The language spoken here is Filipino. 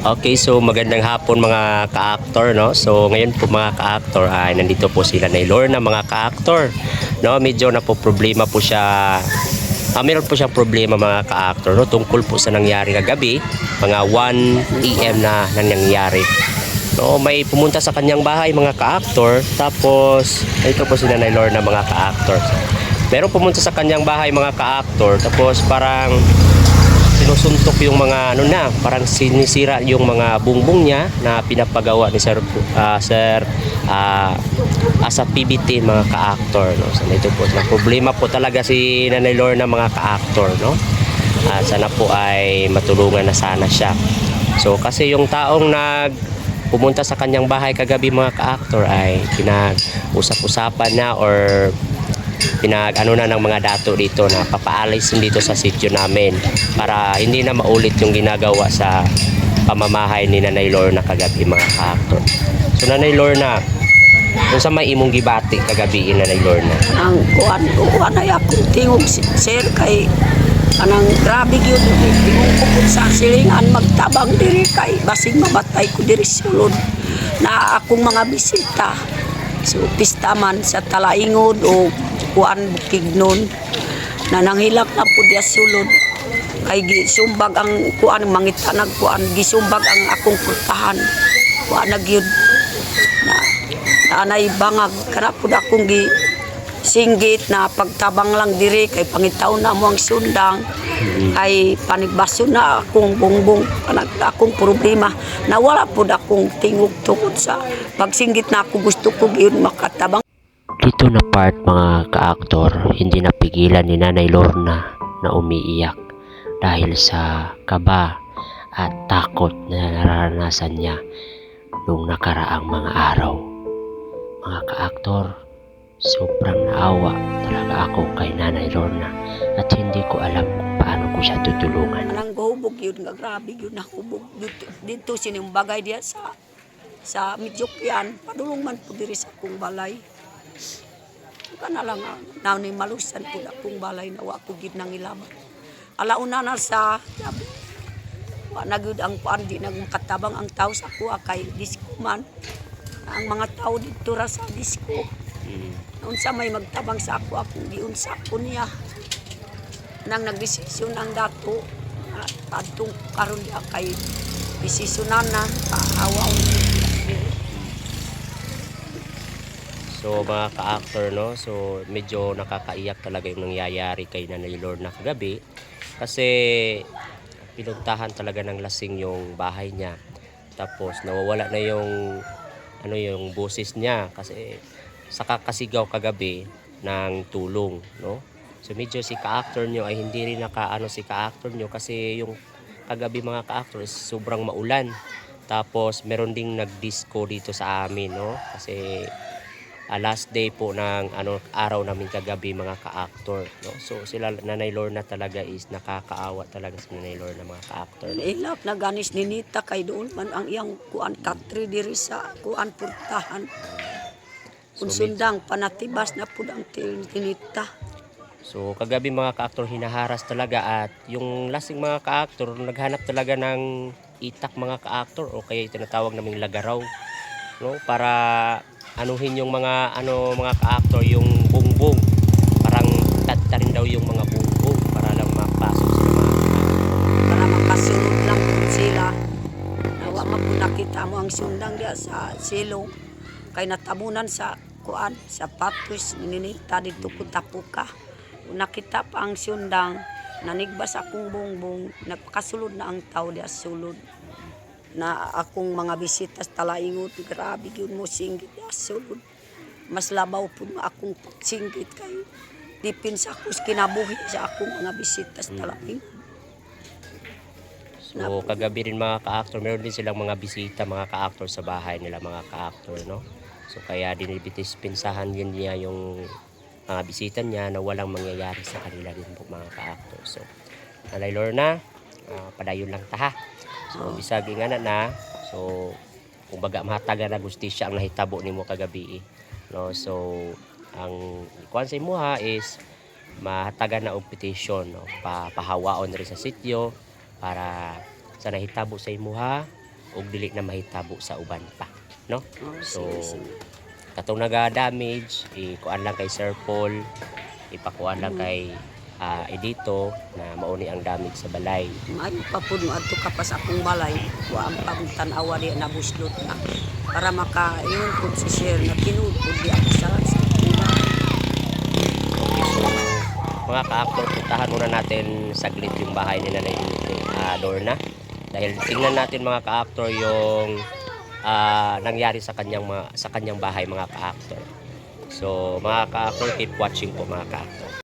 Okay, so magandang hapon mga ka-actor, no? So ngayon po mga ka-actor ay nandito po sila na Lorna mga ka-actor, no? Medyo problema po siya. Meron po siyang problema mga ka-actor, no? Tungkol po sa nangyari kagabi, mga 1 AM na nangyari. No, may pumunta sa kanyang bahay mga ka-actor, tapos ito po sila na Lorna mga ka-actor. Meron pumunta sa kanyang bahay mga ka-actor, tapos parang sinusuntok yung mga parang sinisira yung mga bungbong niya na pinapagawa ni Sir as a PBT mga ka-actor, no. So ito po, problema po talaga si Nanay Lorna mga ka-actor, no. Sana po ay matulungan na sana siya. So kasi yung taong pumunta sa kanyang bahay kagabi mga ka-actor ay pinag-usap-usapan na or pinag-ano na ng mga dato dito na papaalis dito sa sitio namin para hindi na maulit yung ginagawa sa pamamahay ni Nanay Lorna kagabi mga ka-actor. So Nanay Lorna, kung sa may imong gibati kagabi Nanay Lorna? Ang kuan ay akong tingog sir kay anang grabe gyud tingog ko pud sa silingan magtabang diri kay basig mabatay ko diri sulod na akong mga bisita. So pistaman sa Talaingod o kuan Bukidnon na nanghilak na pud ya sulod kay gisumbag ang kuan mangitanag kuan gisumbag ang akong purtahan kuan na gyud na anay bangag kana pud akong gi singgit na pagtabang lang diri kay pangitaw na mo ang sundang ay panigbaso na akong bongbong akong problema na wala pud akong tingog tungod sa pagsinggit na ako gusto ko gyud makatabang. Dito na part mga ka-aktor, hindi napigilan ni Nanay Lorna na umiiyak dahil sa kaba at takot na nararanasan niya noong nakaraang mga araw. Mga ka-aktor, sobrang naawa talaga ako kay Nanay Lorna at hindi ko alam kung paano ko siya tutulungan. Anang gahubog yun nga grabe yun nahubog dito sining bagay diya sa Midyokyan padulong man po diri sa akong balay. Kana lang na ni malusan po akong balay na wa ko gid nang ilaban. Alauna na sa wa na gyud ang kuan di nagmakatabang ang tao sa kuha kay disko man. Ang mga tao dito ra sa disko. Unsa may magtabang sa ako akong giunsa ko niya. Nang nagdesisyon ang dato adtong karon diha kay desisyonan na kaawa. So mga ka-actor, no, so medyo nakakaiyak talaga yung nangyayari kay Nanay Lorna kagabi kasi pinuntahan talaga ng lasing yung bahay niya, tapos nawawala na yung boses niya kasi sa kakasigaw kagabi ng tulong, no. So medyo si ka-actor nyo ay hindi rin si ka-actor nyo kasi yung kagabi mga ka-actor is sobrang maulan, tapos meron ding nag-disco dito sa amin, no, kasi last day po ng araw namin kagabi mga ka-actor, no? So sila Nanay Lorna talaga is nakakaawa talaga si Nanay Lorna mga ka-actor. Ilap na ganis ni Nita kay doon man ang iyang kuan katri diri sa kuan purtahan. Kung sundang panatibas na pud ang tinita. So kagabi mga ka-actor hinaharas talaga at yung lasing mga ka-actor naghanap talaga ng itak mga ka-actor o kaya tinatawag naming lagaraw, no, para anuhin yung mga ka-actor yung bungbong, parang tatarin daw yung mga bungbong para lang mapasok sila Para makasunod lang po sila. Nawa magpunakita mo ang sundang diya sa silong kay natabunan sa kuan sa patos ninita dito ko tapuka. Nakita pa ang sundang nanigbas akong bongbong nagpakasulod na ang tao diya sulod na akong mga bisita sa Talaingod grabe gyud mo singgit diya sulod mas labaw pud akong singgit kay dipin sa ako kinabuhi sa akong mga bisita sa Talaingod. So kagabi rin mga ka-actor meron din silang mga bisita mga ka-actor sa bahay nila mga ka-actor, no. So kaya pinsahan din niya yung mga bisita niya na walang mangyayari sa kanila din po mga ka-actor. So Nanay Lorna, padayon lang ta ha. So bisag nga na so kumbaga mahatagan na gustisya ang nahitabo nimo kagabi, no. So ang kuan sa imo ha is mahatagan na og petition, no, pahawaon rin sa sitio para sa nahitabo sa imo ha ug dili na mahitabo sa uban pa, no? Oh, So sige, sige. katong naga-damage, ikuan lang kay Sir Paul, ipakuan lang kay Edito na mauni ang damage sa balay. Ay, papuno adto ka pa sa akong balay. Wa ang pagtanawa di na buslot na. Para maka-ingon ko si Sir na tinuod ko di ako sa akong balay. So, mga ka-actor, puntahan muna natin saglit yung bahay ni Nanay Lorna. Dahil tingnan natin mga ka-actor yung nangyari sa kanyang bahay mga ka-actor. So mga ka-actor, keep watching po mga ka-actor.